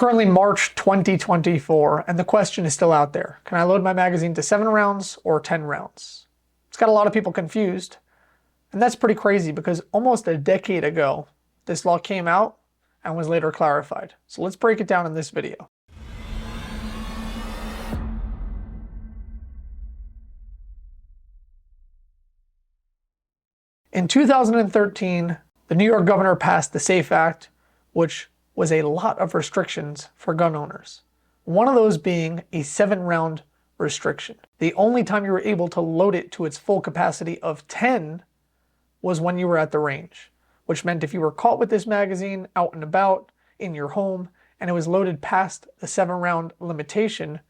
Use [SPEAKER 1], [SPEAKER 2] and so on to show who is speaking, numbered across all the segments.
[SPEAKER 1] currently March 2024, and the question is still out there. Can I load my magazine to 7 rounds or 10 rounds? It's got a lot of people confused. And that's pretty crazy because almost a decade ago, this law came out and was later clarified. So let's break it down in this video. In 2013, the New York governor passed the SAFE Act, which was a lot of restrictions for gun owners. One of those being a 7-round restriction. The only time you were able to load it to its full capacity of 10 was when you were at the range, which meant if you were caught with this magazine out and about in your home and it was loaded past the 7-round limitation,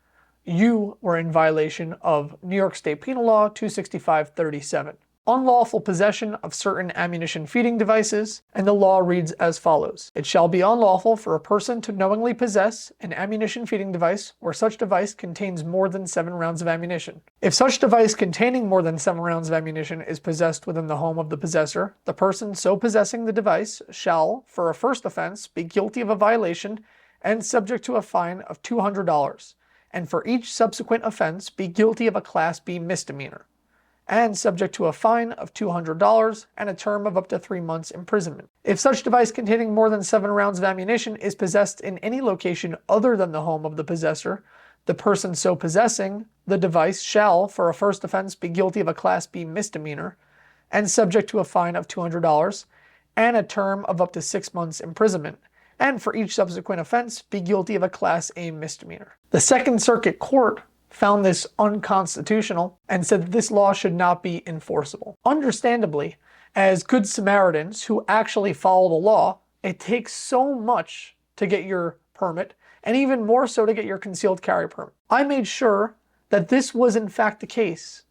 [SPEAKER 1] you were in violation of New York State Penal Law 265-37. Unlawful possession of certain ammunition feeding devices, and the law reads as follows. It shall be unlawful for a person to knowingly possess an ammunition feeding device where such device contains more than 7 rounds of ammunition. If such device containing more than 7 rounds of ammunition is possessed within the home of the possessor, the person so possessing the device shall, for a first offense, be guilty of a violation and subject to a fine of $200, and for each subsequent offense be guilty of a Class B misdemeanor, and subject to a fine of $200 and a term of up to 3 months imprisonment. If such device containing more than 7 rounds of ammunition is possessed in any location other than the home of the possessor, the person so possessing the device shall, for a first offense, be guilty of a Class B misdemeanor and subject to a fine of $200 and a term of up to 6 months imprisonment, and for each subsequent offense be guilty of a Class A misdemeanor. The Second Circuit Court found this unconstitutional and said that this law should not be enforceable. Understandably, as good Samaritans who actually follow the law, it takes so much to get your permit, and even more so to get your concealed carry permit. I made sure that this was in fact the case,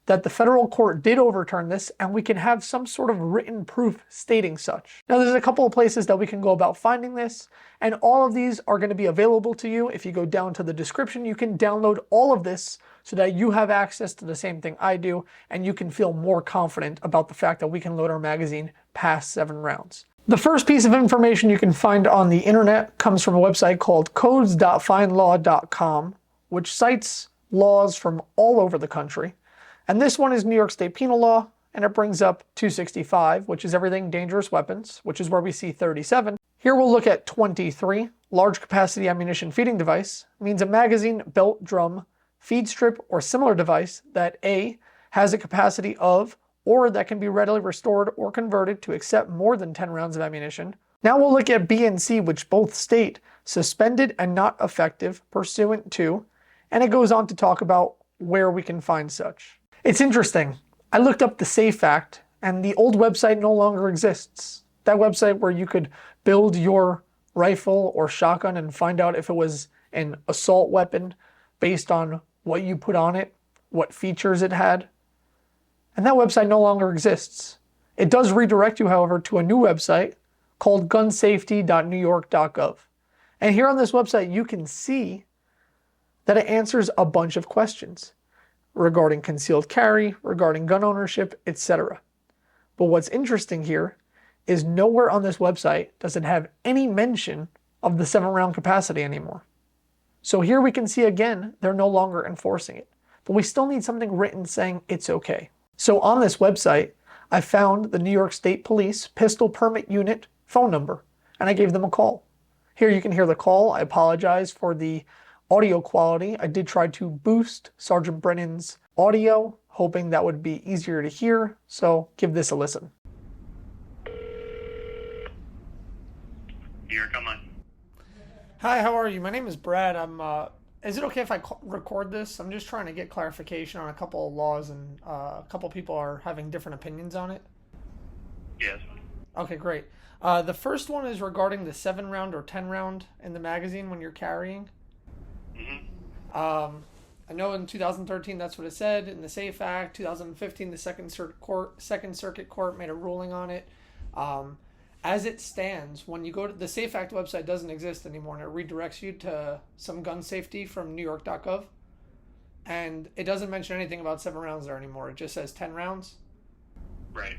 [SPEAKER 1] that the federal court did overturn this, and we can have some sort of written proof stating such. Now, there's a couple of places that we can go about finding this, and all of these are going to be available to you. If you go down to the description, you can download all of this so that you have access to the same thing I do, and you can feel more confident about the fact that we can load our magazine past 7 rounds. The first piece of information you can find on the internet comes from a website called codes.findlaw.com, which cites laws from all over the country. And this one is New York State Penal Law, and it brings up 265, which is everything dangerous weapons, which is where we see 37. Here we'll look at 23, large capacity ammunition feeding device, means a magazine, belt, drum, feed strip, or similar device that A, has a capacity of, or that can be readily restored or converted to accept more than 10 rounds of ammunition. Now we'll look at B and C, which both state suspended and not effective pursuant to, and it goes on to talk about where we can find such. It's interesting. I looked up the SAFE Act, and the old website no longer exists. That website where you could build your rifle or shotgun and find out if it was an assault weapon based on what you put on it, what features it had. And that website no longer exists. It does redirect you, however, to a new website called gunsafety.newyork.gov. And here on this website, you can see that it answers a bunch of questions regarding concealed carry, regarding gun ownership, etc. But what's interesting here is nowhere on this website does it have any mention of the 7-round capacity anymore. So here we can see again, they're no longer enforcing it. But we still need something written saying it's okay. So on this website, I found the New York State Police Pistol Permit Unit phone number, and I gave them a call. Here you can hear the call. I apologize for the audio quality. I did try to boost Sergeant Brennan's audio, hoping that would be easier to hear, so give this a listen.
[SPEAKER 2] Here, come on.
[SPEAKER 1] Hi, how are you? My name is Brad. Is it okay if I record this? I'm just trying to get clarification on a couple of laws, and a couple people are having different opinions on it.
[SPEAKER 2] Yes.
[SPEAKER 1] Okay, great. The first one is regarding the 7-round or 10-round in the magazine when you're carrying. I know in 2013 that's what it said in the SAFE Act. 2015 the Second Circuit Court made a ruling on it. As it stands, when you go to the SAFE Act website, doesn't exist anymore, and it redirects you to some gun safety from newyork.gov, and it doesn't mention anything about 7 rounds there anymore. It just says 10 rounds.
[SPEAKER 2] Right.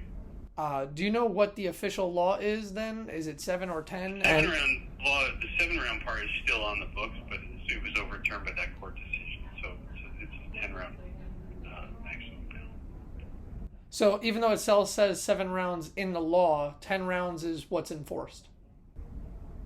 [SPEAKER 1] Do you know what the official law is then? Is it 7 or 10?
[SPEAKER 2] 7 round. Well, the 7-round part is still on the books, but it was overturned by that court decision. So it's a 10-round maximum now.
[SPEAKER 1] So even though it says 7 rounds in the law, 10 rounds is what's enforced.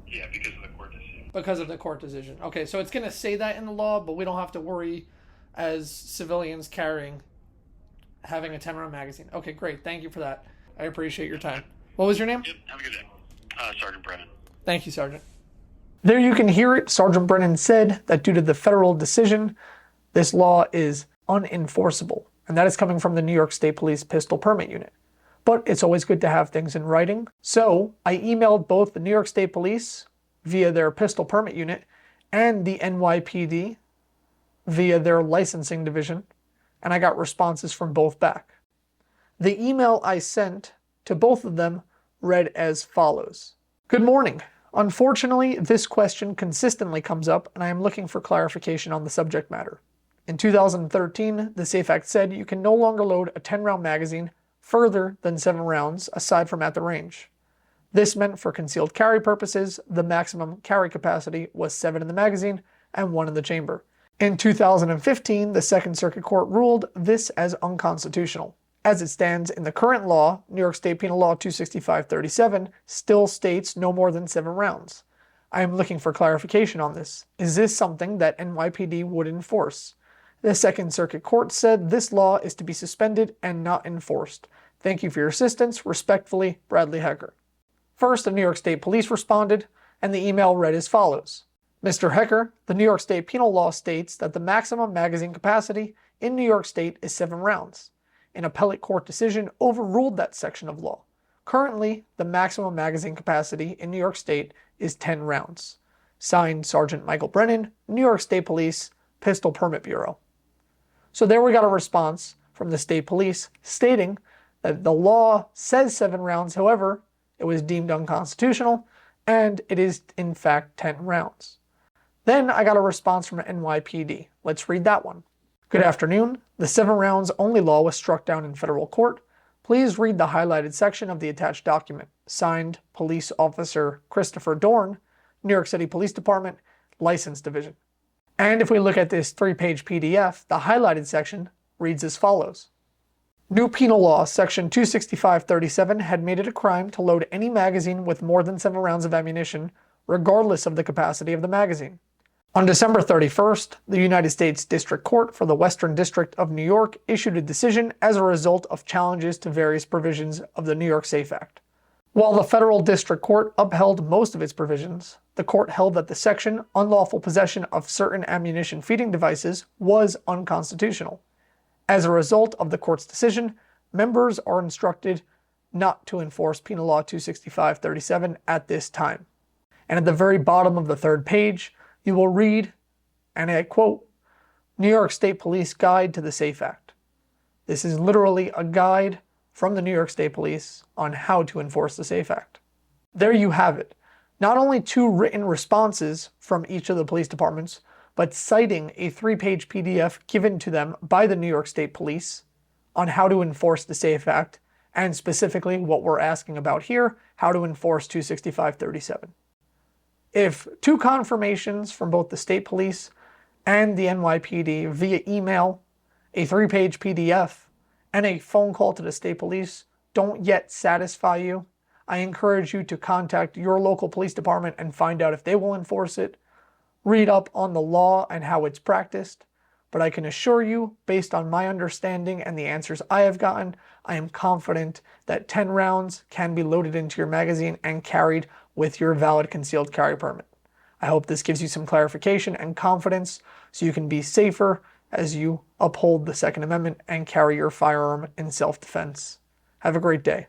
[SPEAKER 2] Yeah, because of the court decision.
[SPEAKER 1] Because of the court decision. Okay, so it's going to say that in the law, but we don't have to worry as civilians having a 10-round magazine. Okay, great. Thank you for that. I appreciate your time. What was your name?
[SPEAKER 2] Yep, have a good day. Sergeant Brennan.
[SPEAKER 1] Thank you, Sergeant. There you can hear it. Sergeant Brennan said that due to the federal decision, this law is unenforceable. And that is coming from the New York State Police Pistol Permit Unit. But it's always good to have things in writing. So I emailed both the New York State Police via their Pistol Permit Unit and the NYPD via their licensing division, and I got responses from both back. The email I sent to both of them read as follows. Good morning. Unfortunately, this question consistently comes up, and I am looking for clarification on the subject matter. In 2013, the SAFE Act said you can no longer load a 10-round magazine further than 7 rounds aside from at the range. This meant for concealed carry purposes, the maximum carry capacity was 7 in the magazine and 1 in the chamber. In 2015, the Second Circuit Court ruled this as unconstitutional. As it stands in the current law, New York State Penal Law 265-37 still states no more than 7 rounds. I am looking for clarification on this. Is this something that NYPD would enforce? The Second Circuit Court said this law is to be suspended and not enforced. Thank you for your assistance. Respectfully, Bradley Hecker. First, the New York State Police responded, and the email read as follows. Mr. Hecker, the New York State Penal Law states that the maximum magazine capacity in New York State is 7 rounds. An appellate court decision overruled that section of law. Currently, the maximum magazine capacity in New York State is 10 rounds. Signed, Sergeant Michael Brennan, New York State Police, Pistol Permit Bureau. So there we got a response from the state police stating that the law says 7 rounds, however, it was deemed unconstitutional, and it is in fact 10 rounds. Then I got a response from NYPD. Let's read that one. Good afternoon. The 7 rounds only law was struck down in federal court. Please read the highlighted section of the attached document. Signed, Police Officer Christopher Dorn, New York City Police Department, License Division. And if we look at this 3-page PDF, the highlighted section reads as follows. New Penal Law, Section 265-37 had made it a crime to load any magazine with more than 7 rounds of ammunition, regardless of the capacity of the magazine. On December 31st, the United States District Court for the Western District of New York issued a decision as a result of challenges to various provisions of the New York SAFE Act. While the Federal District Court upheld most of its provisions, the court held that the section, unlawful possession of certain ammunition feeding devices, was unconstitutional. As a result of the court's decision, members are instructed not to enforce Penal Law 265-37 at this time. And at the very bottom of the 3rd page, you will read, and I quote, New York State Police Guide to the SAFE Act. This is literally a guide from the New York State Police on how to enforce the SAFE Act. There you have it. Not only 2 written responses from each of the police departments, but citing a 3-page PDF given to them by the New York State Police on how to enforce the SAFE Act, and specifically what we're asking about here, how to enforce 265-37. If 2 confirmations from both the State Police and the NYPD via email, a 3-page PDF, and a phone call to the State Police don't yet satisfy you, I encourage you to contact your local police department and find out if they will enforce it. Read up on the law and how it's practiced. But I can assure you, based on my understanding and the answers I have gotten, I am confident that 10 rounds can be loaded into your magazine and carried with your valid concealed carry permit. I hope this gives you some clarification and confidence so you can be safer as you uphold the Second Amendment and carry your firearm in self-defense. Have a great day.